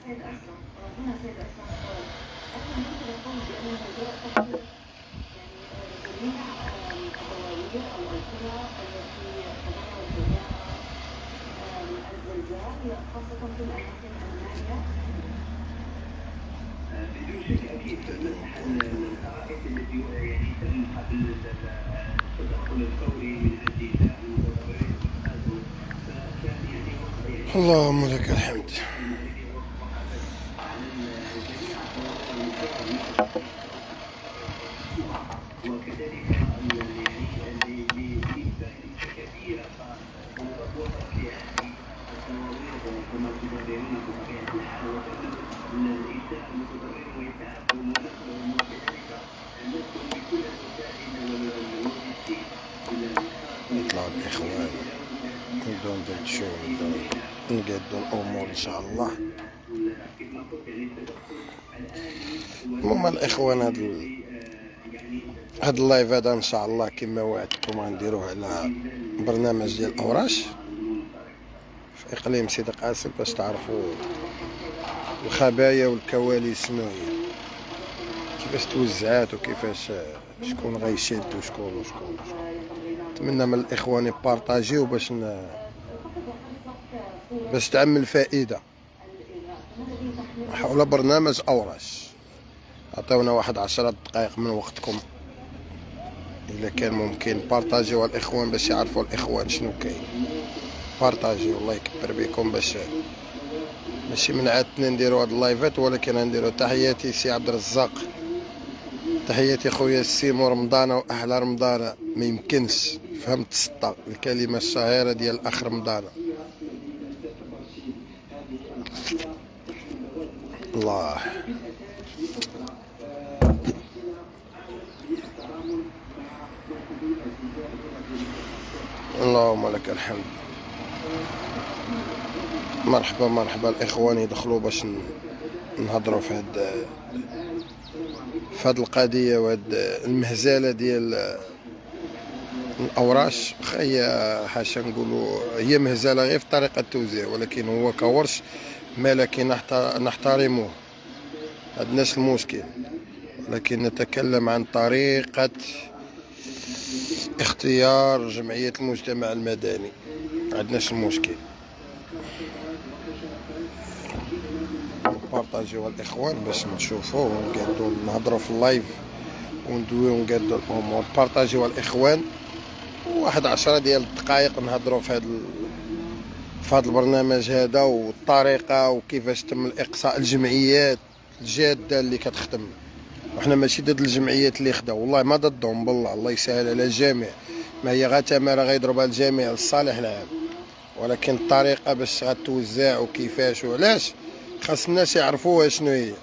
بدون شك اكيد مسح الخرائط التي يعني تم قبل التدخل الفوري من عند المتضررين فكان يعني وقع اللهم لك الحمد. وكذلك يعني بفائدة كبيرة وفق يعني التصاوير والمتضررين بطبيعة الحال وتم الإيذاء المتضررين ويتعافون ونقلهم وكذلك نقلهم بكل الوسائل واللوجستيك نطلع الإخوان نبداو ندردشو نقادو الأمور إن شاء الله. المهم الإخوان هاد اللايف هذا إن شاء الله كما وعدتكم غنديروه على برنامج ديال الأوراش في إقليم سيدي قاسم باش تعرفوا الخبايا والكواليس شنو هي، كيفاش توزعات وكيفاش شكون غيشد وشكون. نتمنى من الإخوان يبارطاجيو باش تعمل فائدة حول برنامج أوراش. عطيونا واحد 10 دقائق من وقتكم إلا كان ممكن، بارطاجيو الإخوان باش يعرفوا الإخوان شنو كاين. بارطاجيو الله يكبر بكم باش ماشي من عادتنا نديرو هاد اللايفات ولكن نديرو. تحياتي سي عبد الرزاق، تحياتي خويا السيمو رمضان واحلى رمضان. ما يمكنش فهمت السطا الكلمه الشهيره ديال الاخ رمضان. الله اللهم لك الحمد. مرحبا الاخوان يدخلوا باش نهضروا في هاد القضيه وهاد المهزله ديال الاوراش. هي حاشا نقولوا هي مهزله غير في طريقه التوزيع، ولكن هو كورش ملكي نحترمه، عندناش المشكل، ولكن نتكلم عن طريقه اختيار جمعيه المجتمع المدني، عندناش المشكل. بارطاجيو الاخوان باش نشوفوا ونقعدوا نهضروا في اللايف وندويو ونقادوا الامور. بارطاجيو الاخوان واحد 10 ديال الدقائق نهضروا في هذا البرنامج هذا والطريقه وكيفاش تم الاقصاء الجمعيات الجاده اللي كتخدم. وحنا ماشي ضد الجمعيات اللي خداو، والله ما ضدهم، بالله الله يسهل على الجميع، ما هي غير تماره غيضربها الجميع للصالح العام، ولكن الطريقه باش غتوزع وكيفاش وعلاش خاص الناس يعرفوها شنو هي،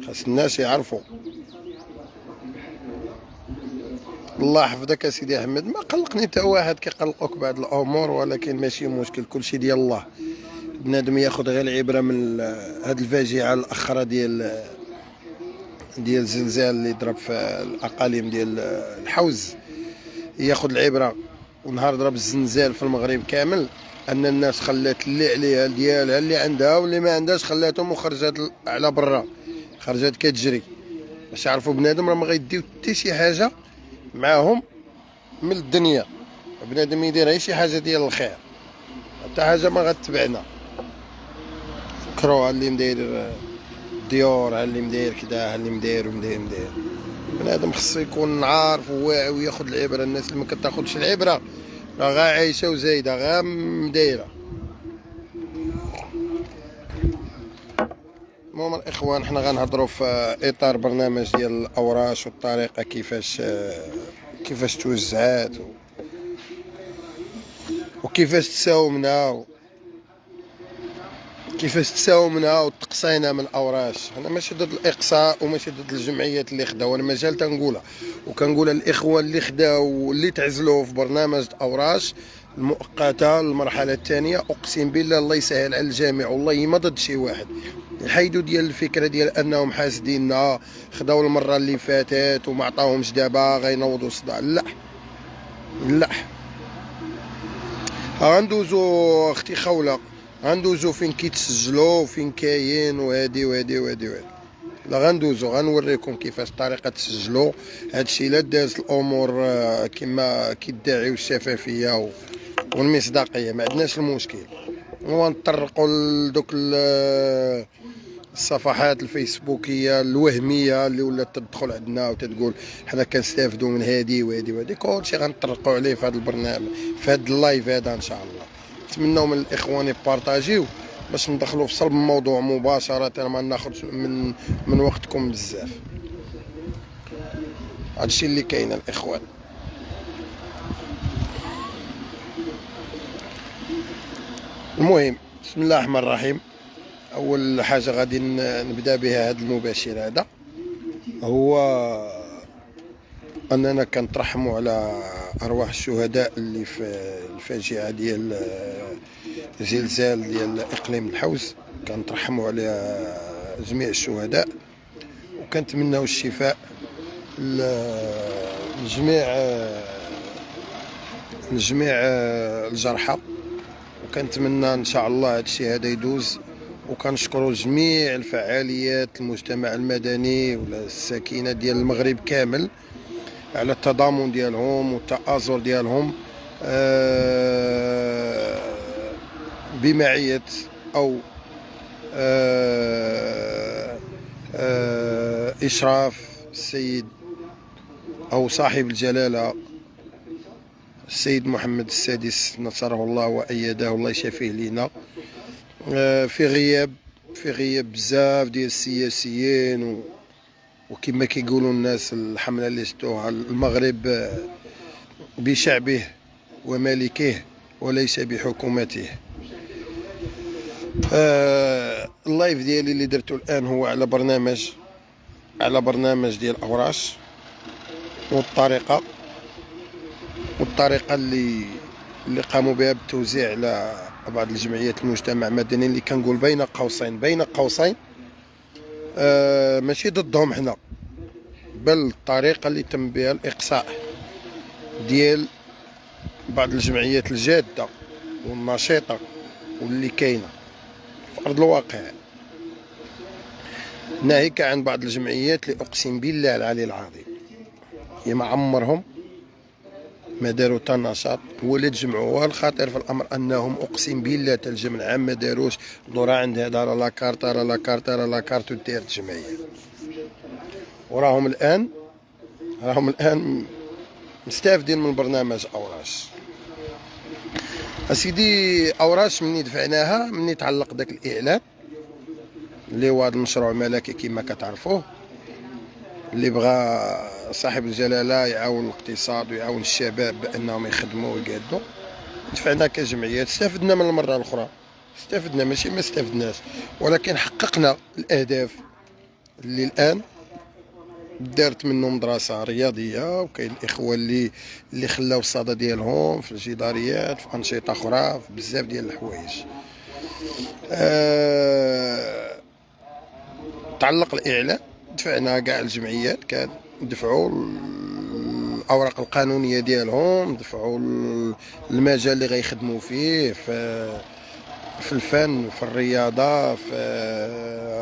خاص الناس يعرفوا. الله يحفظك اسيدي احمد. ما قلقني حتى واحد كيقلقوك بعض الامور، ولكن ماشي مشكل، كلشي ديال الله. بنادم ياخذ غير العبره من هاد الفاجعه الاخرى ديال الزلزال اللي ضرب في الاقاليم ديال الحوز، ياخذ العبره. ونهار ضرب الزلزال في المغرب كامل ان الناس خلات اللي عليها ديالها اللي عندها واللي ما عندهاش خلاتهم وخرجت على برا، خرجت كتجري باش يعرفوا بنادم راه ما غيديو حتى شي حاجه معاهم من الدنيا. بنادم يدير غير شي حاجه ديال الخير، حتى حاجه ما غتبعنا. فكروا اللي مداير الديور، اللي مداير كدا، اللي مداير بنادم خصو يكون عارف وواعي وياخذ العبره. الناس اللي ما كتاخذش العبره راه غا عايشه وزايده غا مدايره. المهم الاخوان حنا غنهضروا في اطار برنامج ديال الاوراش والطريقه كيفاش توزعات وكيفاش تساومنا وتقصينا من الاوراش. انا ماشي ضد الاقصاء وماشي ضد الجمعيات اللي خداو، انا مازال تنقولها وكنقولها الاخوان اللي خداو واللي تعزلوا في برنامج الاوراش المؤقته المرحله الثانيه. اقسم بالله الله يسهل على الجميع، والله ما ضد شي واحد. الحيدو ديال الفكره ديال انهم حاسديننا خداو المره اللي فاتت وما عطاوهمش دابا غينوضوا الصداع. لا غندوزو اختي خوله، غندوزو فين كيتسجلوا فين كاين وهادي وهادي وهادي وهادي. لا غندوزو غنوريكم كيفاش الطريقه تسجلوا. هادشي الا داز الامور كما كيدعيو الشفافيه والمصداقيه ما عندناش المشكل. ونطرقوا لدوك الصفحات الفيسبوكيه الوهميه اللي ولات تدخل عندنا وتتقول حنا كنستافدوا من هادي وهادي وهادي. كلشي غنطرقوا عليه في هذا البرنامج في هذا اللايف هذا ان شاء الله. نتمنوا من الاخوان يبارطاجيو باش ندخلوا في صلب الموضوع مباشره، ما ناخذش من وقتكم بزاف. هادشي اللي كاين الاخوان. المهم بسم الله الرحمن الرحيم. اول حاجه غادي نبدا بها هذا المباشر هذا هو اننا كنترحموا على ارواح الشهداء اللي في الفاجعه ديال زلزال ديال اقليم الحوز. كنترحموا على جميع الشهداء وكنتمناو الشفاء لجميع الجرحى، وكنتمنى ان شاء الله هادشي هذا يدوز. وكنشكروا جميع الفعاليات المجتمع المدني ولا الساكنه ديال المغرب كامل على التضامن ديالهم والتآزر ديالهم بمعية او اشراف السيد او صاحب الجلاله السيد محمد السادس نصره الله وأيده، الله يشافيه لينا. في غياب بزاف ديال السياسيين وكما كيقولوا الناس الحمله اللي شتوها المغرب بشعبه وملكه وليس بحكومته. اللايف ديالي اللي درته الان هو على برنامج ديال اوراش والطريقه اللي قاموا بها بالتوزيع على بعض الجمعيات المجتمع المدني اللي كنقول بين قوسين ماشي ضدهم حنا، بل الطريقه اللي تم بها الاقصاء ديال بعض الجمعيات الجاده والنشيطه واللي كاينه في ارض الواقع، ناهيك عن بعض الجمعيات اللي اقسم بالله العلي العظيم ما عمرهم ما داروا حتى نشاط ولا تجمعوا. الخطير في الامر انهم اقسم بالله حتى الجمع العام ما داروش دورة عند هذا راه لا كارت ودارت جمعيه. وراهم الان مستافدين من برنامج اوراش. اسيدي اوراش مني دفعناها مني تعلق داك الاعلان اللي هو هذا المشروع ملكي كما كتعرفوه، اللي بغى صاحب الجلاله يعاون الاقتصاد ويعاون الشباب بانهم يخدموا ويقادوا. دفعنا كجمعيات، استفدنا من المره الاخرى، استفدنا ماشي ما استفدناش، ولكن حققنا الاهداف اللي الان دارت منهم دراسه رياضيه. وكاين الاخوه اللي خلاو الصدى ديالهم في الجداريات في انشطه اخرى في بزاف ديال الحوايج. تعلق الاعلان دفعنا كاع الجمعيات كان دفعوا الاوراق القانونيه ديالهم، دفعوا المجال اللي غيخدموا فيه في الفن في الرياضه في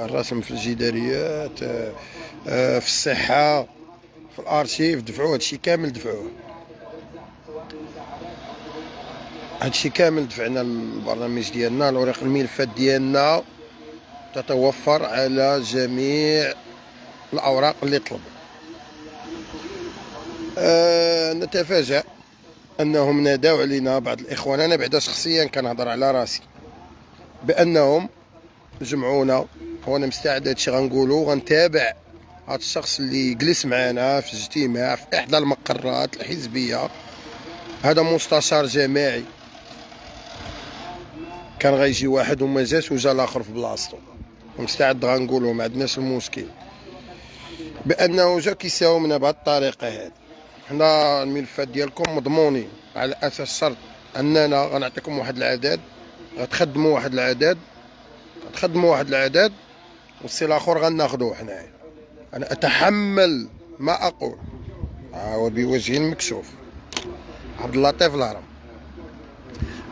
الرسم في الجداريات في الصحه في الارشيف، دفعوا هادشي كامل هادشي كامل دفعنا البرنامج ديالنا. الاوراق الملفات ديالنا تتوفر على جميع الأوراق اللي طلبوا. نتفاجأ أنهم ناداو علينا بعض الإخوان، أنا بعدا شخصيا كنهضر على راسي، بأنهم جمعونا. وأنا مستعد هادشي غنقولو، غنتابع هاد الشخص اللي جلس معنا في اجتماع في إحدى المقرات الحزبية. هذا مستشار جماعي، كان غيجي واحد وما جاش وجا الآخر في بلاصتو، ومستعد غنقولو ما عندناش المشكل بانه جا كيساومنا بهذه الطريقه هذه. حنا الملفات ديالكم مضمونين على اساس شرط اننا غنعطيكم واحد العدد، غتخدموا واحد العدد والسي الاخر غناخذوه حنايا. انا اتحمل ما اقول وبوجه مكشوف. عبد اللطيف الهرم،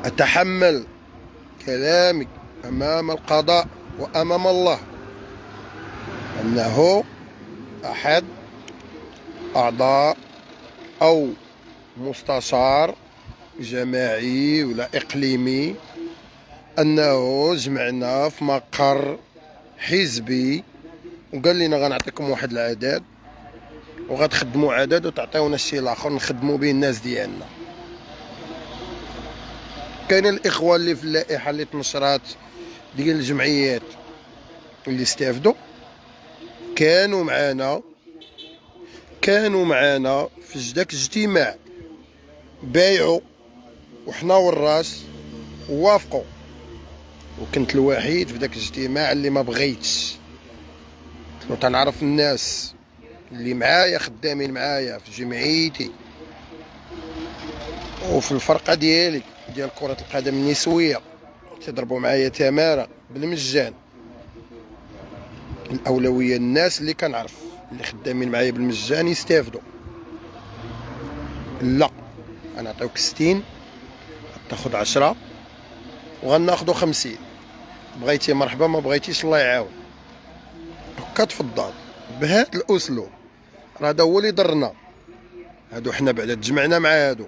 اتحمل كلامي أمام القضاء وأمام الله أنه أحد أعضاء أو مستشار جماعي ولا إقليمي، أنه جمعنا في مقر حزبي وقال لنا غنعطيكم واحد العدد وغتخدموا عدد وتعطيونا الشيء الآخر نخدموا به الناس ديالنا. كاين الإخوة اللي في اللائحة اللي تنشرات ديال الجمعيات اللي استافدوا كانوا معنا في داك الاجتماع، بايعوا وحنا والراس ووافقوا، وكنت الوحيد في داك الاجتماع اللي ما بغيتش. وتنعرف الناس اللي معايا خدامين معايا في جمعيتي وفي الفرقه ديالي ديال كرة القدم النسويه تضربوا معايا تماره بالمجان. الاولويه الناس اللي كنعرف اللي خدامين معايا بالمجان يستافدوا. لا، انا نعطيوك 60 تاخذ 10 وغناخذوا 50. بغيتي مرحبا، ما بغيتيش الله يعاون. هكا تفضل بهذا الاسلوب. هذا هو اللي ضرنا. هادو حنا بعدا تجمعنا مع هادو،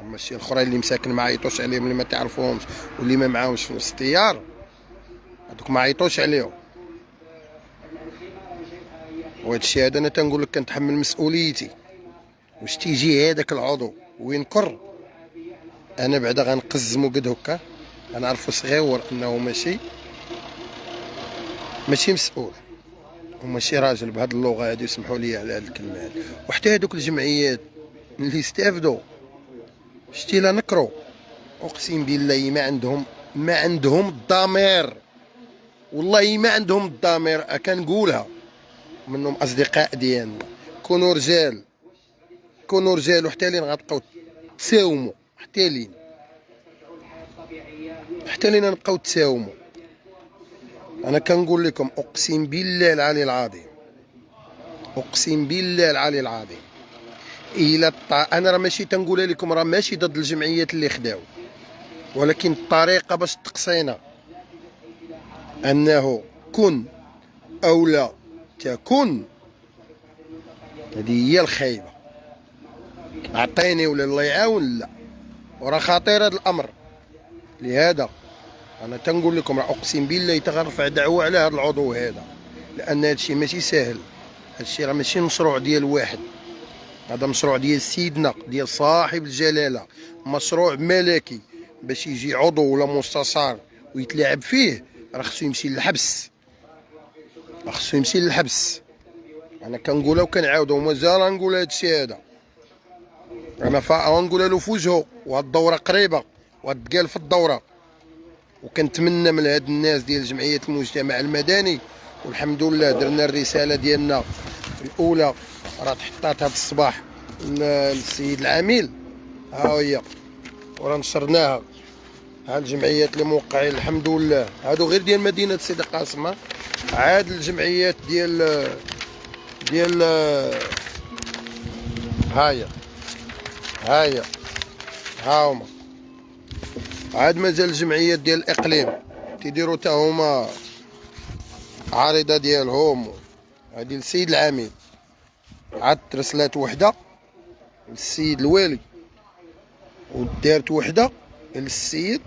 ماشي الاخرين اللي مساكن ما عيطوش عليهم، اللي ما تعرفوهمش واللي ما معاهمش في نفس التيار، هادوك ما عيطوش عليهم. وهذا الشيء هذا انا تنقول لك كنتحمل مسؤوليتي. واش تيجي هذاك العضو وينكر، انا بعدا غنقزمو قد هكا، غنعرفو صغيور انه ماشي مسؤول وماشي راجل بهاد اللغه هادي، يسمحوا لي على هاد الكلمه هادي. وحتى هادوك الجمعيات اللي استافدوا شتي لا نكرو، اقسم بالله ما عندهم الضمير، والله ما عندهم الضمير. كنقولها منهم اصدقاء ديالنا، كونوا رجال وحتى لين غتبقاو تساوموا، حتى لين نبقاو تساوموا. انا كنقول لكم اقسم بالله العلي العظيم، الى انا راه ماشي تنقولها لكم، راه ماشي ضد الجمعيات اللي خداو، ولكن الطريقه باش تقصينا انه كن او لا تكن، هذه هي الخايبه. عطيني ولا الله يعاون، لا. وراه خطير هذا الامر. لهذا انا تنقول لكم راه اقسم بالله تغرفع دعوه على هذا العضو هذا، لان هذا الشيء ماشي ساهل. هذا الشيء راه ماشي مشروع ديال واحد، هذا مشروع ديال سيدنا، ديال صاحب الجلاله، مشروع ملكي. باش يجي عضو ولا مستشار ويتلاعب فيه راه خصو يمشي للحبس. انا كنقولها وكنعاودها ومازال نقول هذا الشيء هذا. انا غنقولها له في وجهه، وهاد الدوره قريبه وغتقال في الدوره. وكنتمنى من هاد الناس ديال جمعيه المجتمع المدني، والحمد لله درنا الرساله ديالنا الاولى، راه تحطات هاد الصباح للسيد العميل، ها هي، وراه نشرناها. ها الجمعيات اللي موقعين الحمد لله، هادو غير ديال مدينه سيدي قاسم. عاد الجمعيات ديال هاهي ها هما. عاد مازال الجمعيات ديال الاقليم تيديروا حتى هما عارضه ديالهم. هادي للسيد العميد، عاد ترسلات وحده للسيد الوالي، ودارت وحده للسيد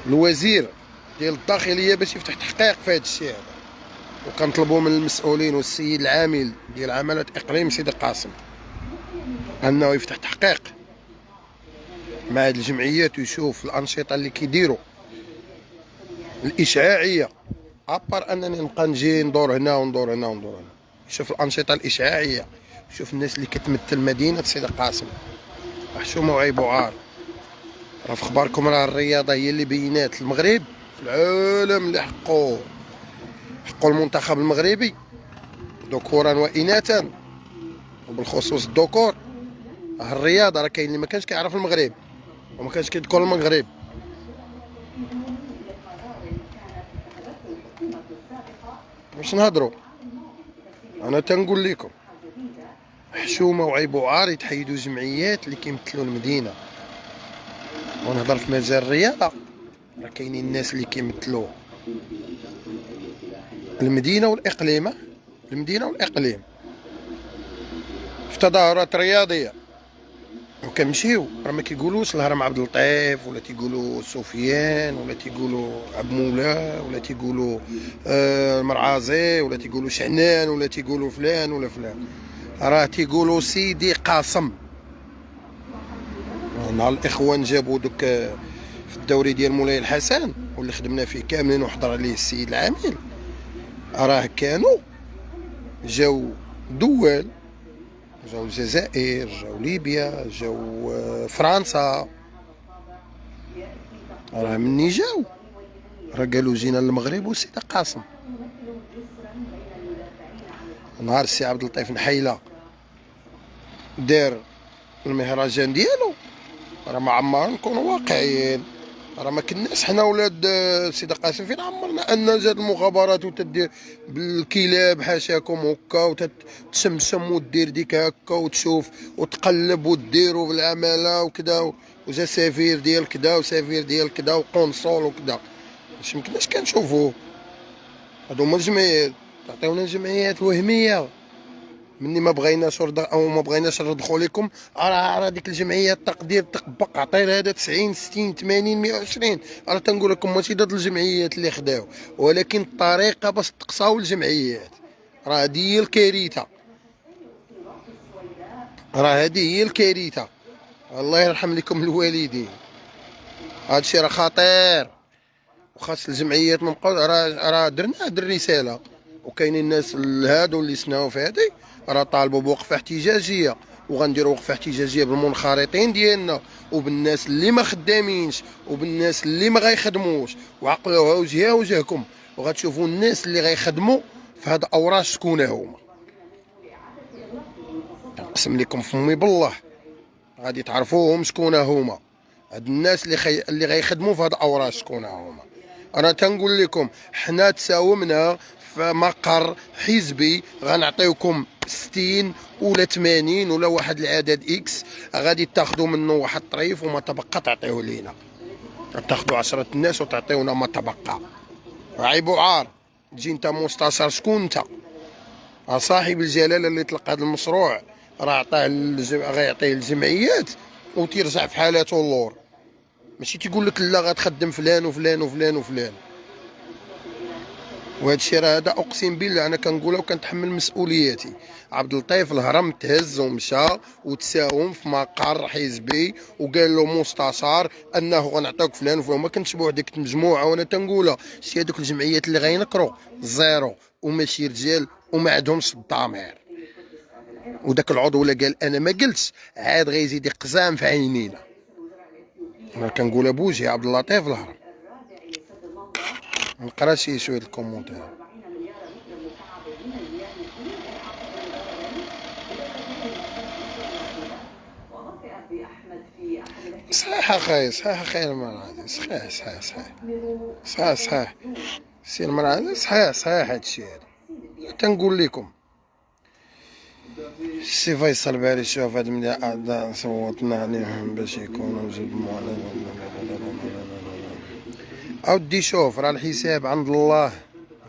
الوزير ديال الداخليه باش يفتح تحقيق في هذا الشيء هذا. وكنطلبوا من المسؤولين والسيد العامل ديال عماله اقليم سيدي قاسم انه يفتح تحقيق مع هذه الجمعيات ويشوف الانشطه اللي كيديروا الاشعاعيه، ابار انني نبقى نجي ندور هنا وندور هنا. يشوف الانشطه الاشعاعيه، يشوف الناس اللي كتمثل مدينه سيدي قاسم. حشومه وعيب وعار. راه في اخباركم راه الرياضه هي اللي بينات المغرب في العالم اللي حقوا المنتخب المغربي ذكورا واناثا، وبالخصوص الذكور. الرياضه راه كاين اللي ما كانش كيعرف المغرب وما كانش كيذكر المغرب. باش نهضروا، انا تنقول لكم حشومه وعيب وعار يتحيدوا جمعيات اللي كيمثلوا المدينه. ونهضر في مجال الرياضه، راه كاينين الناس اللي كيمثلوا المدينه والاقليم، المدينه والاقليم في تظاهرات رياضيه، وكنمشيو راه ما كيقولوش الهرم عبد اللطيف، ولا تيقولوا سفيان، ولا تيقولوا عبد مولا، ولا تيقولوا المرعازي، ولا تيقولوا شعنان، ولا تيقولوا فلان ولا فلان، راه تيقولوا سيدي قاسم. نهار الاخوان جابوا دوك في الدوري ديال مولاي الحسن واللي خدمنا فيه كاملين وحضر عليه السيد العامل، راه كانوا جاو دول، جاو الجزائر، جاو ليبيا، جاو فرنسا، راه مني جاو راه قالوا جينا للمغرب وسيدي قاسم. نهار السي عبد اللطيف نحيله دار المهرجان ديالو، راه ما عمرنا نكونوا واقعيين، راه ما كناش حنا ولاد سيدي قاسم فين عمرنا ان جات المخابرات وتدير بالكلاب حاشاكم هكا وتتسمسم ودير ديك هكا وتشوف وتقلب وديروا بالعماله وكذا، وجا سفير ديال كذا وسفير ديال كذا وقنصل وكذا، باش مكناش كنشوفوه. هادو هما الجمعيات، تعطيونا جمعيات وهميه. مني ما بغيناش او ما بغيناش نرضخوا لكم، راه ديك الجمعيه التقدير تطبق، عطينا هذا 90 60 80 120، راه تنقول لكم ماشي ضد الجمعيات اللي خداو، ولكن الطريقه باش تقصاو الجمعيات راه هذه هي الكارثه، راه هذه هي الكارثه. الله يرحم لكم الوالدين، هذا الشيء راه خطير، وخاص الجمعيات ما بقاو. راه درنا هاد الرساله، وكاينين الناس هادو اللي سناو في هادي راه طالبوا بوقفه احتجاجيه، وغنديروا وقفه احتجاجيه بالمنخرطين ديالنا وبالناس اللي ما خدامينش وبالناس اللي ما غيخدموش، وعقلوها وجهها وجهكم، وغتشوفوا الناس اللي غيخدموا في هاد اوراش شكون هما. نقسم لكم فمي بالله غادي تعرفوهم شكون هما هاد الناس اللي غيخدموا في هاد اوراش شكون هما. انا تنقول لكم حنا تساومنا في مقر حزبي، غنعطيوكم 60 ولا 80 ولا واحد العدد اكس، غادي تاخذوا منه واحد الطريف وما تبقى تعطيوه لينا، تاخذوا 10 الناس وتعطيونا ما تبقى. عيب وعار تجي انت مستشار، شكون انت؟ صاحب الجلاله اللي طلق هذا المشروع راه عطاه غيعطيه الجمعيات وتيرجع في حالاته اللور، ماشي تيقول لك لا غتخدم فلان وفلان وفلان وفلان. وهذا الشيء راه هذا اقسم بالله انا كنقولها وكنتحمل مسؤولياتي. عبد اللطيف الهرم تهز ومشى وتساوم في مقر حزبي وقال له مستشار انه غنعطيوك فلان وفلان، ما كنتش بوحدك المجموعه. وانا تنقولها شتي هذوك الجمعيات اللي غينكروا زيرو وماشي رجال وما عندهمش الضمير، وداك العضو اللي قال انا ما قلتش عاد غيزيد يقزام في عينينا. انا كنقولها بوجهي عبد اللطيف الهرم. نقرا شويه الكومونتير. صحيح اخاي، صحيح اخاي المرعادي، صحيح صحيح صحيح صحيح صحيح سي المرعادي، صحيح صحيح هادشي هذا. تنقول لكم السي فيصل باري شوف هاد من الاعضاء صوتنا عليهم باش يكونوا جبنا اودي. شوف راه الحساب عند الله،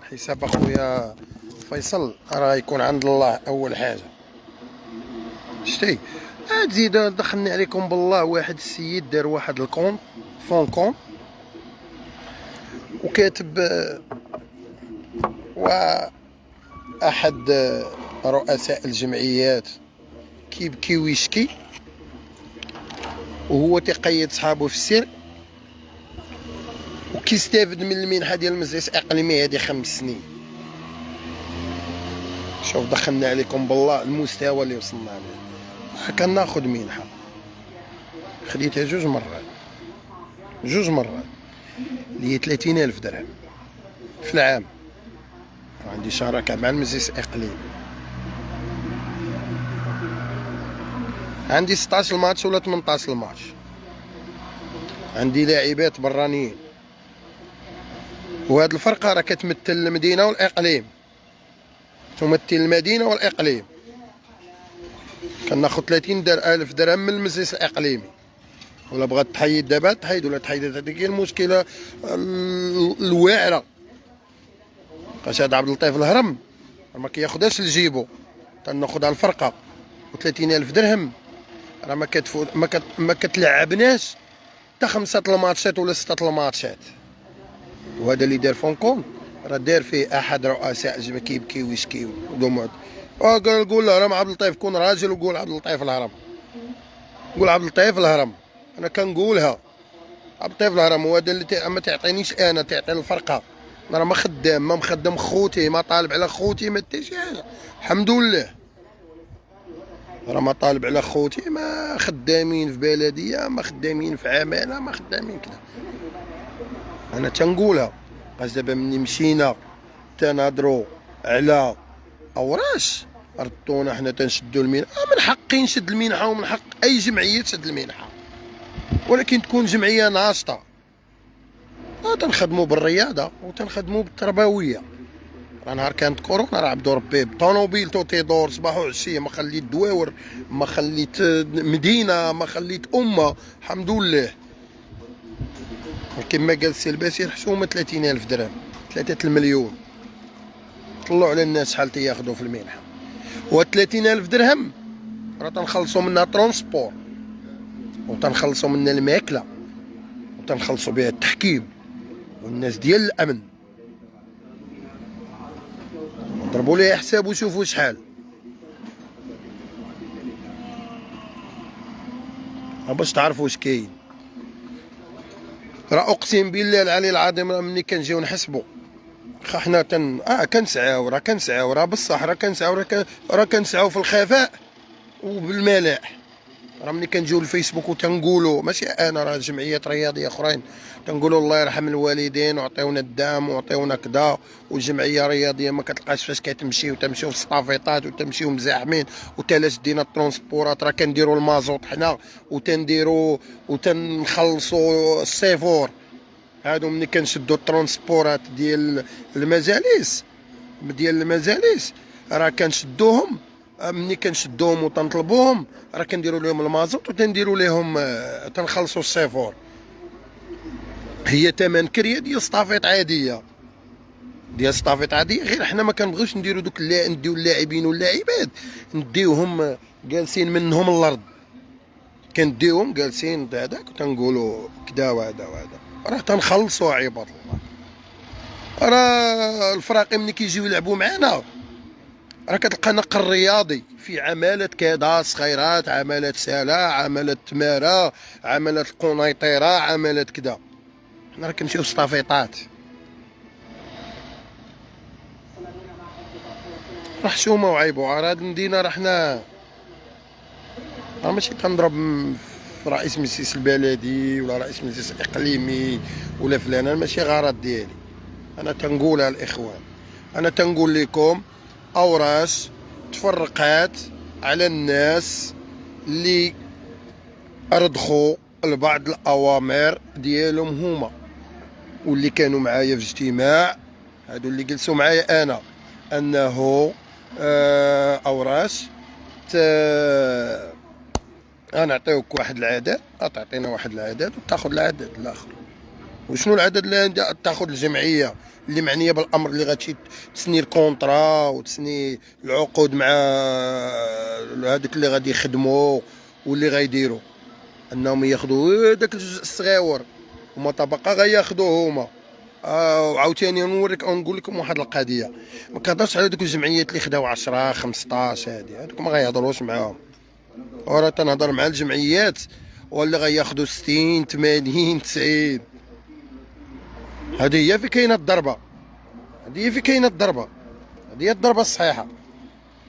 الحساب اخويا فيصل راه يكون عند الله اول حاجه. شتي تزيد دخلني عليكم بالله، واحد السيد دار واحد الكونت فون كونت وكاتب واحد رؤساء الجمعيات كيبكي ويشكي وهو تيقيد صحابه في السر وكيستافد من المنحه ديال المجلس الاقليمي هذه 5 سنين. شوف دخلنا عليكم بالله المستوى اللي وصلنا عليه. كناخذ منحه خديتها جوج مرات اللي هي 30,000 درهم في العام. عندي شراكه مع المجلس الاقليمي، عندي 16 ماتش ولا 18 ماتش، عندي لاعبات برانيين، وهاد الفرقه راه كتمثل المدينه والاقليم، تمثل المدينه والاقليم. كناخذ 30,000 درهم من المجلس الاقليمي ولا بغات تحيد دابا تحيد ولا تحيد. هذيك هي المشكله الواعره. بقاش هذا عبد اللطيف الهرم ما كياخدهاش لجيبو، تناخدها الفرقه و30,000 درهم. راه ما كتلعبناش حتى 5 الماتشات ولا 6 الماتشات. وهذا اللي دار فونكون راه دار فيه احد رؤساء كيبكي ويشكي ودومات. قول الهرم عبد اللطيف، كون راجل وقول عبد اللطيف الهرم، قول عبد اللطيف الهرم. انا كنقولها عبد اللطيف الهرم هو هذا اللي ما تعطينيش انا، تعطي الفرقه. انا راه ما خدام، ما مخدم خوتي، ما طالب على خوتي، ما حتى شي حاجه، الحمد لله. راه ما طالب على خوتي، ما خدامين في بلديه، ما خدامين في عماله، ما خدامين كذا. انا تنقولها. باش دابا ملي مشينا تنهضروا على اوراش ردونا حنا تنشدوا المنحه. من حقي نشد المنحه ومن حق اي جمعيه تشد المنحه، ولكن تكون جمعيه ناشطه. تنخدموا بالرياضه وتنخدموا بالتربويه. راه نهار كانت كورونا راه عبدو ربي بطونوبيلتو تيدور صباح وعشيه، ما خليت دواور، ما خليت مدينه، ما خليت امه، الحمد لله. كما قال السي البشير، حشومه 30,000 درهم، 3 المليون. طلعوا على الناس شحال تياخذوا في المنحه. و 30,000 درهم راه تنخلصوا منها ترونسبور، وتنخلصوا منها الماكله، وتنخلصوا بها التحكيم والناس ديال الامن. ضربوا ليه حساب وشوفوا شحال. باش تعرفوا واش كاين. راه اقسم بالله العلي العظيم راه ملي كنجيو نحسبوا حنا كنسعاو، راه بصح راه كنسعاو في الخفاء وبالملاح. راه ملي كنجيو للفيسبوك وتنقولوا، ماشي انا، راه جمعيات رياضيه اخرين تنقولوا الله يرحم الوالدين وعطيونا الدعم وعطيونا كذا. والجمعيه الرياضيه ما كتلقاش فاش كتمشيو، تمشيو في الصافيطات وتمشيو مزاحمين وتالاش دينا الترونسبورات. راه كنديروا المازوط حنا وتنديروا وتنخلصوا السيفور. هادو ملي كنشدوا الترونسبورات ديال المجالس راه كنشدوهم. ملي كنشدوهم وتنطلبوهم راه كنديروا لهم المازوط وتنديروا لهم تنخلصوا السيفور. هي ثمن كريه ديال سطافيط عاديه، غير حنا ما كنبغيوش نديروا دوك نديو اللاعبين واللاعبات نديوهم جالسين منهم الارض. كنديوهم جالسين هذاك وتنقولوا كدا وهذا راه تنخلصوا عباد الله. راه الفراقي ملي كيجيو يلعبوا معنا راه كتلقى نقل رياضي في عمالة كذا صغيرات، عمالة سلا، عمالة تمارة، عمالة القنيطرة، عمالة كذا. حنا راه كنمشيو سطافيطات. راه حشومه وعيبو. راه هاد المدينه راه حنا راه ماشي كنضرب في رئيس مجلس البلدي ولا رئيس مجلس الاقليمي ولا فلان، انا ماشي غرض ديالي. انا تنقولها الاخوان، انا تنقول لكم اوراش تفرقات على الناس اللي رضخوا لبعض الاوامر ديالهم هما، واللي كانوا معايا في اجتماع، هادو اللي جلسوا معايا انا، انه اوراش نعطيوك واحد العدد، تعطينا واحد العدد وتاخذ العدد الاخر. وشنو العدد اللي تاخذ الجمعيه اللي معنيه بالامر، اللي غتمشي تسني الكونطرا وتسني العقود مع هذوك اللي غادي يخدموا واللي غيديروا، انهم ياخذوا داك الجزء الصغيور هما طبقه غياخذوه هما. وعاوتاني نقول لكم واحد القضيه، ما كنهضرش على دوك الجمعيات اللي خداو 10 15 هذوك ما غيهضروش معاهم. وراه تنهضر مع الجمعيات واللي غياخذوا 60 80 90. هذه هي في كاينه الضربه، هذه هي الضربه الصحيحه.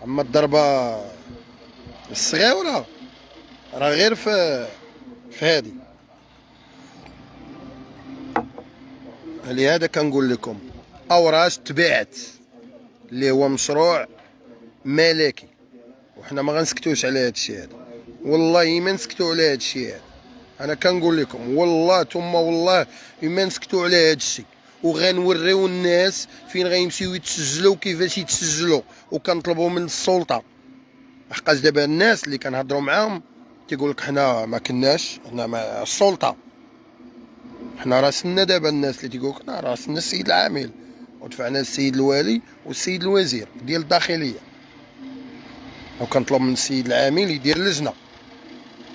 اما الضربه الصغيره راه غير في هذه. لهذا كنقول لكم اوراش تبعت اللي هو مشروع ملكي، وحنا ما غنسكتوش على هذا الشيء هذا. والله ما نسكتوا على هذا الشيء هذا. انا كنقول لكم والله ثم والله ما نسكتوا على هذا الشيء، وغنوريو الناس فين غيمشيو يتسجلوا وكيفاش يتسجلوا، وكنطلبوا من السلطه. حقاش دابا الناس اللي كنهضروا معاهم تيقول لك حنا ما كناش، حنا ما السلطه، حنا راسلنا دابا الناس اللي تيقول لك حنا راسلنا السيد العامل ودفعنا للسيد الوالي والسيد الوزير ديال الداخليه، وكنطلب من السيد العامل يدير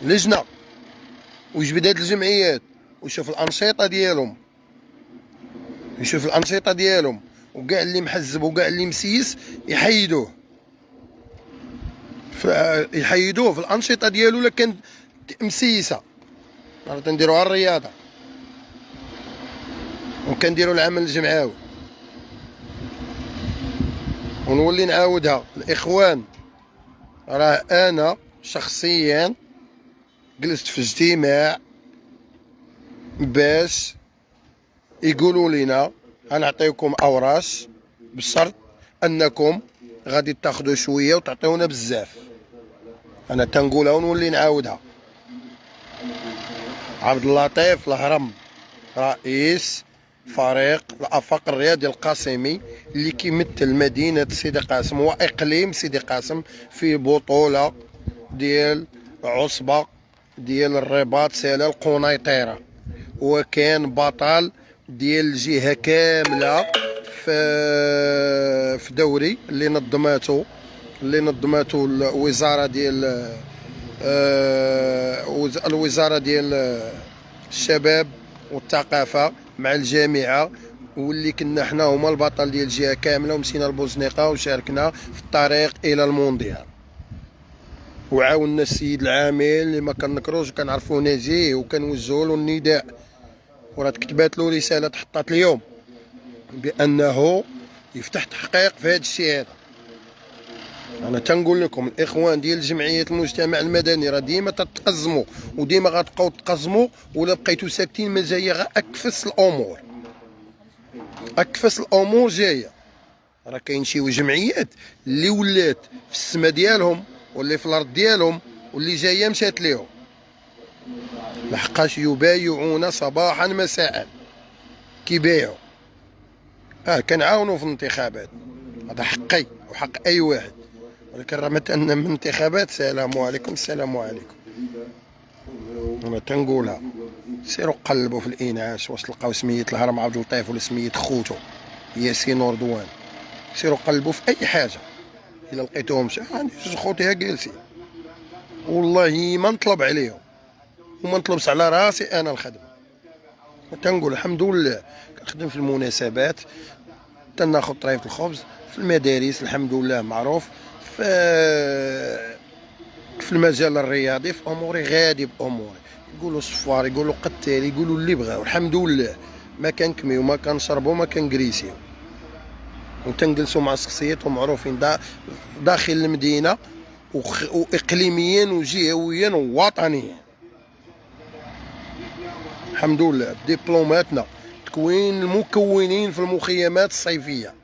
لجنه ويجبد هاد الجمعيات ويشوف الانشطه ديالهم، وكاع اللي محزب وكاع اللي مسيس يحيدوه في الانشطه ديالو. الا كانت مسيسه راه تنديروها الرياضه وكنديروا العمل الجمعوي. ونولي نعاودها الاخوان، راه انا شخصيا جلست في اجتماع باش يقولوا لنا غنعطيوكم اوراش بشرط انكم غادي تاخذوا شويه وتعطيونا بزاف. انا تنقولها ونولي نعاودها. عبد اللطيف الهرم رئيس فريق الافاق الرياضي القاسمي اللي كيمثل مدينه سيدي قاسم واقليم سيدي قاسم في بطوله ديال عصبه ديال الرباط سلال قنيطره، وكان بطل ديال الجهه كامله في دوري اللي نظمته الوزاره ديال الشباب والثقافه مع الجامعه، واللي كنا حنا هما البطل ديال الجهه كامله، ومشينا لبوزنيقه وشاركنا في الطريق الى المونديال. وعاوننا السيد العامل اللي ما كنكروش وكنعرفوه ناجي وكنوجهوا له النداء، وراه كتبات له رساله تحطات اليوم بانه يفتح تحقيق في هذا الشيء هذا. انا تنقول لكم الاخوان ديال جمعيه المجتمع المدني راه ديما تتقزموا وديما غتبقاو تقزموا، ولا بقيتوا ساكتين ما جايه غير اكفس الامور جايه. راه كاين شي جمعيات اللي ولات في السما ديالهم واللي في الارض ديالهم واللي جايه مشات ليهم، لحقاش يبايعون صباحا مساء كيبايعوا. كنعاونوا في الانتخابات، هذا حقي وحق اي واحد، ولكن راه مثلا من الانتخابات السلام عليكم. انا تنقولها سيروا قلبوا في الانعاش واش تلقاو سميه الهرم عبد اللطيف ولا سميه خوتو ياسين وردوان، سيروا قلبوا في اي حاجه. الا لقيتوهم عندي جوج خوتي جالسين والله ما نطلب عليهم وما نطلبش على راسي انا الخدمه. تنقول الحمد لله كنخدم في المناسبات، تناخذ طريفه الخبز في المدارس الحمد لله معروف، في المجال الرياضي في اموري غادي باموري، يقولوا صفار يقولوا قتال يقولوا اللي بغاو الحمد لله، ما كنكميو ما كنشربوا ما كنكريسيو، وتنجلسوا مع شخصيات معروفين داخل المدينه واقليميا وجهويا ووطنيا الحمد لله. دبلوماتنا تكوين المكونين في المخيمات الصيفيه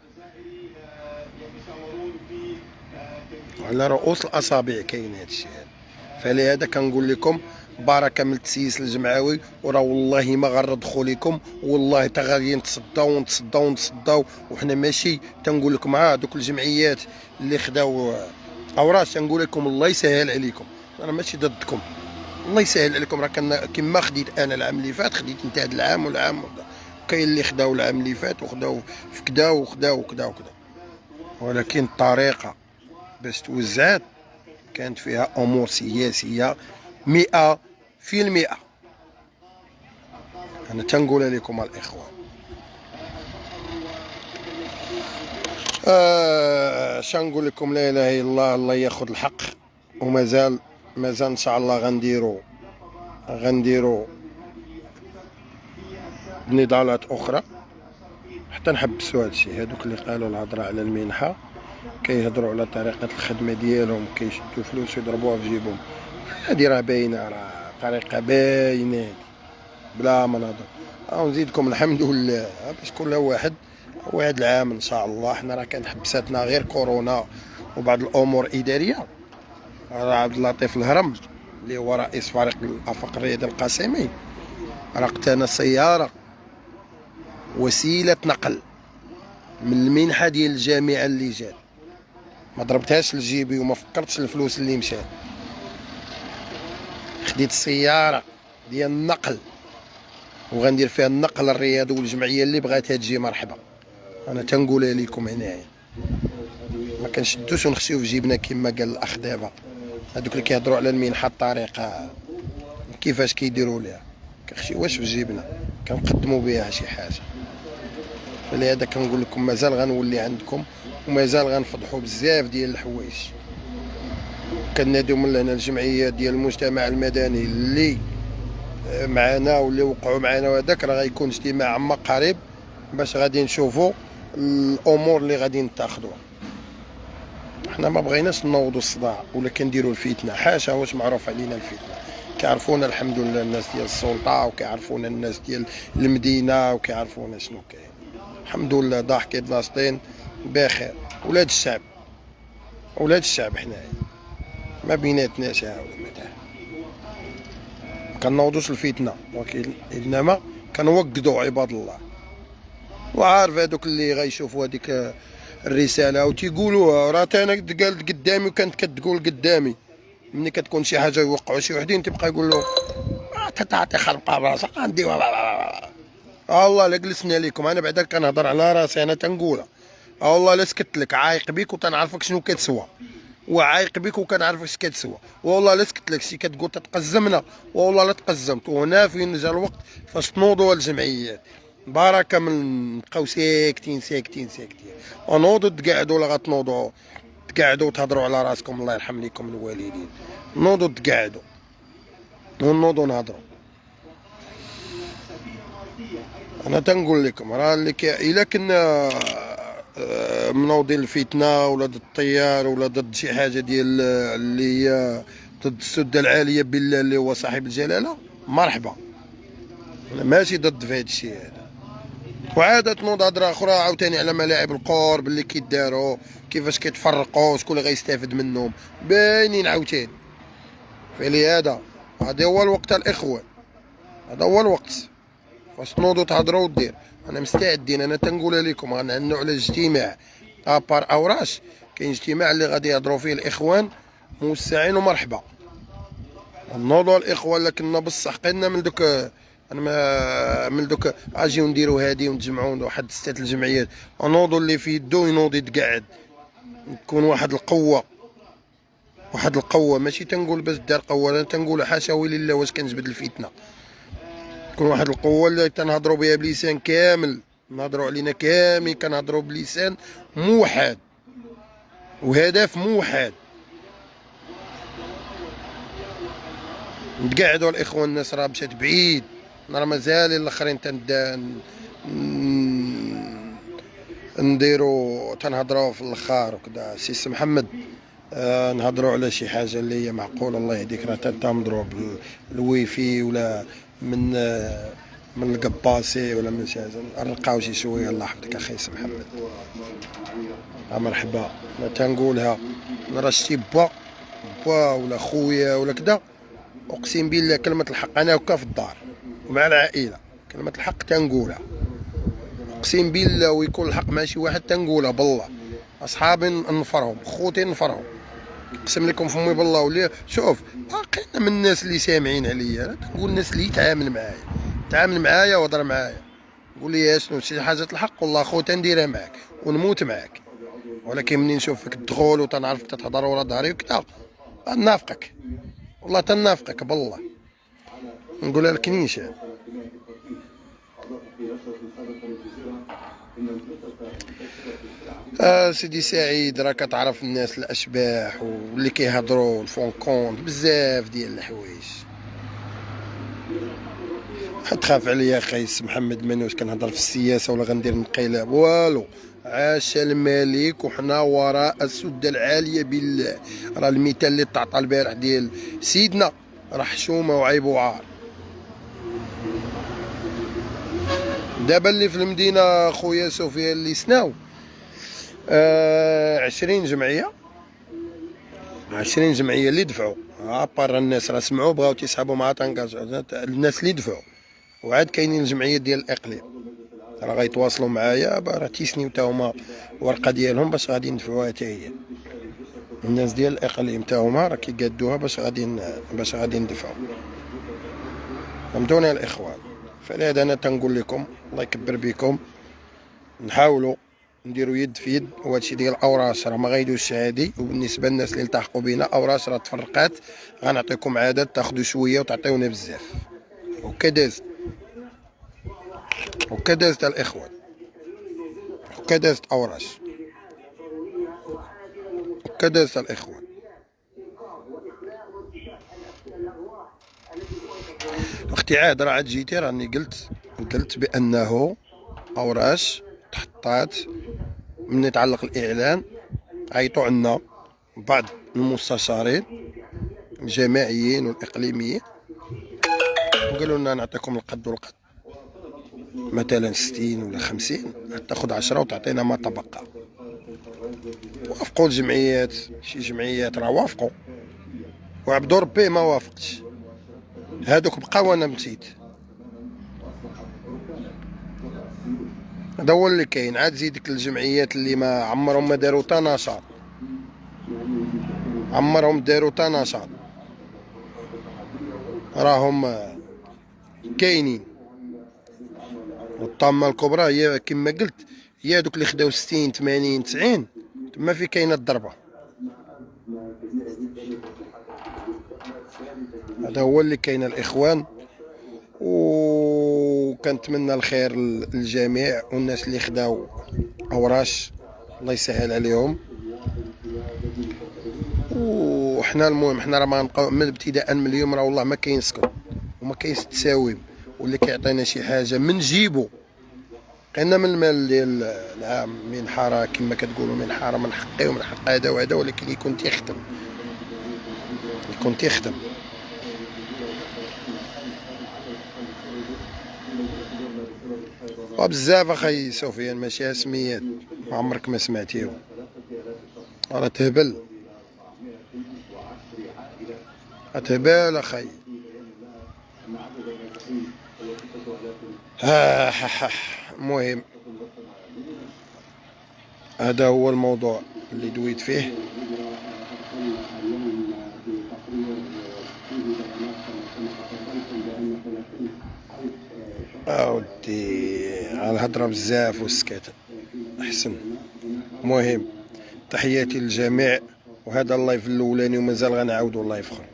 على رؤوس الاصابع كاين هذا الشيء. فلهذا كنقول لكم بركه من التسييس الجمعوي، وراه والله ما غنرضخوا لكم، والله تا غادي نتصداو وحنا ماشي تنقول لكم دوك الجمعيات اللي خداو اوراش، تنقول لكم الله يسهل عليكم، انا ماشي ضدكم، الله يسهل عليكم. راه كما خديت انا العام اللي فات خديت انت هذا العام والعام، كاين اللي خداو العام اللي فات وخداو في كدا وكدا، ولكن الطريقه باش توزعت كانت فيها امور سياسيه 100%. انا تنقولها لكم الاخوان. شنقول لكم لا اله الا الله ياخذ الحق، ومازال ان شاء الله غنديروا نضالات اخرى حتى نحبسوا هذا الشيء. هذوك اللي قالوا الهضره على المنحه كيهضروا على طريقه الخدمه ديالهم، كيشدوا فلوس ويضربوها في جيبهم، هذه راه باينه، راه طريقه باينه بلا ما نهضر. نزيدكم الحمد لله باش كل واحد العام ان شاء الله. حنا راه كانت حبساتنا غير كورونا وبعض الامور اداريه. راه عبد اللطيف الهرم اللي هو رئيس فريق الافاق الرياضي القاسمي راه اقتنى سياره وسيله نقل من المنحه ديال الجامعه اللي جات، ما ضربتهاش لجيبي وما فكرتش الفلوس اللي مشات. خديت السياره ديال النقل وغندير فيها النقل الرياضي، والجمعيه اللي بغاتها تجي مرحبا. انا تنقولها لكم هنايا، ما كنشدوش ونخشيو في جيبنا كما قال الاخ دابا. هذوك اللي كيهضروا على المنحه الطريقه كيفاش كيديروا ليها، كنخشيوهاش في جيبنا، كنقدموا بها شي حاجه. فلهذا كنقول لكم مازال غنولي عندكم، ومازال غنفضحوا بزاف ديال الحوايج. كناديو من هنا الجمعيه ديال المجتمع المدني اللي معنا واللي وقعوا معنا، وهذاك راه غيكون اجتماع عما قريب باش غادي نشوفوا الامور اللي غادي نتاخذوها. حنا ما بغيناش نوضوا الصداع ولا كنديروا الفتنه، حاشا، واش معروف علينا الفتنه. كيعرفونا الحمد لله الناس ديال السلطه، وكيعرفونا الناس ديال المدينه، وكيعرفونا شنو كاين. الحمد لله ضاحكين لاصقين بخير. ولاد الشعب، ولاد الشعب حنايا ما بيناتناش ولا متاع، كنوضوش الفتنه، ولكن انما كنوقدوا عباد الله. وعارف هذوك اللي غيشوفوا هذيك الرساله وتيقولوها، راه انا قالت قدامي وكانت كتقول قدامي. ملي كتكون شي حاجه يوقعوا شي وحدين تبقى يقول له تعطي خلقه براسك عندي والله لا جلسنا لكم. انا بعدا كنهضر على راسي، انا تنقولها والله لا سكت لك، عايق بك وتنعرفك شنو كتسوى، وعايق بك وكنعرفك اش كتسوى. والله لا سكت لك، شي كتقول تتقزمنا والله لا تقزمت. وهنا فين جا الوقت فاش تنوضوا الجمعيات، بركه من نبقاو ساكتين ساكتين ساكتين، ونوضوا تقعدوا ولا غتنوضوا تقعدوا وتهضروا على راسكم. الله يرحم لكم الوالدين. نوضوا تقعدوا ونوضوا نهضروا. انا تنقول لكم راه اللي الا كنا منوضين الفتنه ولا ضد الطيار ولا ضد شي حاجه ديال اللي هي ضد السده العاليه بالله اللي هو صاحب الجلاله، مرحبا، انا ماشي ضد في هذا الشيء هذا. وعاد تنوض هضره اخرى عاوتاني على ملاعب القرب اللي كيداروا، كيفاش كيتفرقوا، شكون اللي غيستافد منهم، باينين عاوتاني. فلهذا هذا هو الوقت الاخوان، هذا هو الوقت فاش تنوضوا تهضروا ودير. انا مستعدين، انا تنقولها لكم غنعنوا على اجتماع ابار اوراش، كاين اجتماع اللي غادي يهضروا فيه الاخوان موسعين ومرحبا. نوضوا الاخوان، لكننا بصح قلنا من دوك، انا ما من دوك اجيو نديروا هادي ونتجمعوا واحد 6 الجمعيات، نوضوا اللي في يدو ينوض يتقعد، تكون واحد القوه، واحد القوه. ماشي تنقول باش دار قوه، انا تنقول حاشا ولله واش كنجبد الفتنه. تكون واحد القوه اللي تنهضروا بها بلسان كامل، نهضروا علينا كامل، كنهضروا بلسان موحد وهدف موحد. نتقعدوا الاخوان، الناس راه مشات بعيد، راه مازال الاخرين نديروا تنهضروا في الاخر وكذا. سي محمد نهضروا على شي حاجه اللي هي معقوله، الله يهديك، راه تنضرب الويفي ولا من القباصي ولا من شي حاجه، نلقاو شي شويه. الله يحفظك اخي سي محمد، مرحبا. انا تنقولها، راه شتي با ولا خويا ولا كذا، اقسم بالله كلمه الحق انا هكا في الدار ومع العائله، كلمه الحق تنقولها اقسم بالله، ويكون الحق مع شي واحد تنقولها بالله. اصحابي نفرهم، خوتي نفرهم، نقسم لكم فمي بالله. ولي شوف باقينا من الناس اللي سامعين عليا، تنقول الناس اللي تعامل معايا وهضر معايا، قول لي شنو شي حاجه الحق، والله خويا نديرها معاك ونموت معاك. ولكن منين نشوفك تدخل وتنعرفك تتهضر ورا ظهري وكذا، نافقك والله، تنافقك بالله، نقولها لك نيشان. سيدي سعيد، راك تعرف الناس الاشباح واللي كيهضروا الفون كونت بزاف ديال الحوايج. تخاف عليا اخي محمد، مانوش كنهضر في السياسه ولا غندير انقلاب والو. عاش الملك وحنا وراء السده العاليه بالله. راه المثال اللي تعطى البارح ديال سيدنا راه حشومه وعيب وعار. دابا اللي في المدينه خويا سفيان اللي سناو 20 جمعيه، 20 جمعيه اللي دفعوا ابار. الناس راه سمعوا بغاو تيسحبوا مع طنكاج، الناس اللي دفعوا. وعاد كاينين الجمعيات ديال الاقليم راه غيتواصلوا معايا، راه تيسنيو تا هما ورقه ديالهم باش غادي ندفعوها حتى هي. الناس ديال الاقليم تا هما راه كيقادوها باش غادي ندفعوا. فهمتوني الاخوان؟ فلهذا انا تنقول لكم الله يكبر بكم، نحاولوا نديروا يد في يد. وهادشي ديال الاوراش راه ما غايدوش عادي. وبالنسبه للناس اللي التحقوا بينا، اوراش راه تفرقات، غنعطيكم عدد تاخذوا شويه وتعطيونا بزاف. وكا دازت الاخوان، وكا دازت اوراش، وكا دازت الاخوان. اختي عاد راه عاد جيتي راني قلت بانه اوراش تحطات من يتعلق الاعلان. عيطوا عنا بعض المستشارين الجماعيين والاقليميين وقالوا لنا نعطيكم القد والقد، مثلا 60 ولا 50 تاخذ 10 وتعطينا ما تبقى. وافقوا الجمعيات، شي جمعيات راه وافقوا، وعبد ربي ما وافقش. هادوك بقاو وانا مشيت. هذا هو اللي كاين. عاد زيد ديك الجمعيات اللي ما عمرهم ما داروا تا نشاط، عمرهم داروا تا نشاط، راهم كاينين. والطامه الكبرى هي كما قلت، هي دوك اللي خداو 60 80 90 تما في كاينه الضربه. هذا هو اللي كاين الاخوان. وكنتمنى الخير للجميع، والناس اللي خداو اوراش الله يسهل عليهم. وحنا المهم حنا راه ما غنبقاو من ابتداء من اليوم، راه والله ما كاين سكوت وما كاينش التساويم. واللي كيعطينا شي حاجه من جيبو، قلنا من المال ديال العام من حاره كما كتقولوا، من حاره من حقي ومن حق هذا وهذا، ولكن يكون تيخدم، يكون تيخدم. وبزاف اخي سفيان ماشي سميات ما عمرك ما سمعتيهم، راه تهبل تهبل اخي. المهم هذا هو الموضوع اللي دويت فيه. اودي على الهضره بزاف والسكات احسن. المهم تحياتي للجميع، وهذا اللايف الاولاني ومازال غنعاودوا اللايف اخر.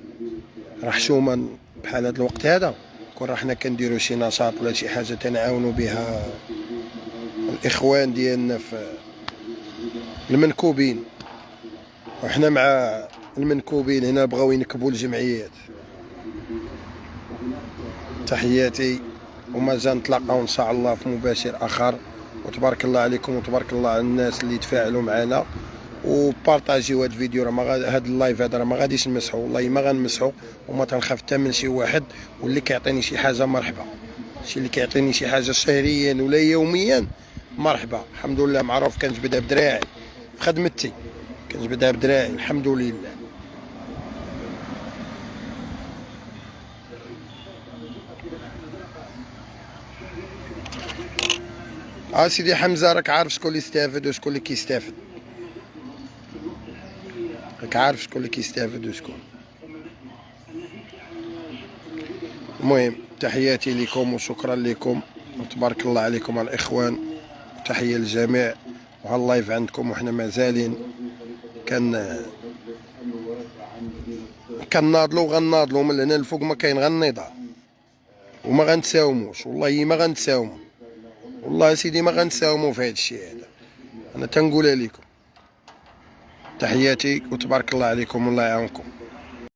راه حشومه بحال هذا الوقت هذا كون راه حنا كنديروا شي نشاط ولا شي حاجه تنعاونوا بها الاخوان ديالنا في المنكوبين، وحنا مع المنكوبين هنا بغاو ينكبوا الجمعيات. تحياتي، ومازال نتلاقاو ان شاء الله في مباشر اخر. وتبارك الله عليكم، وتبارك الله على الناس اللي تفاعلوا معنا. وبارطاجيو هذا الفيديو، راه هذا اللايف هذا راه ما غاديش نمسحو، والله ما غنمسحو وما تنخاف حتى من شي واحد. واللي كيعطيني شي حاجه مرحبا، شي اللي كيعطيني شي حاجه شهريا ولا يوميا مرحبا. الحمد لله معروف كنجبدها بدراعي في خدمتي، كنجبدها بدراعي الحمد لله. سيدي حمزه راك عارف شكون اللي يستافد وشكون اللي كيستافد، راك عارف شكون اللي كيستافد وشكون. المهم تحياتي لكم وشكرا لكم، وتبارك الله عليكم الاخوان. تحيه للجميع، وها اللايف عندكم. وحنا مازالين كناضلوا وغناضلوا من هنا الفوق، ما كاين غير النضال، وما غنتساوموش. والله ما غنتساوموا، والله سيدي ما غنتساوموا في هذا الشيء هذا. انا تنقولها لكم. تحياتي وتبارك الله عليكم والله يعاونكم.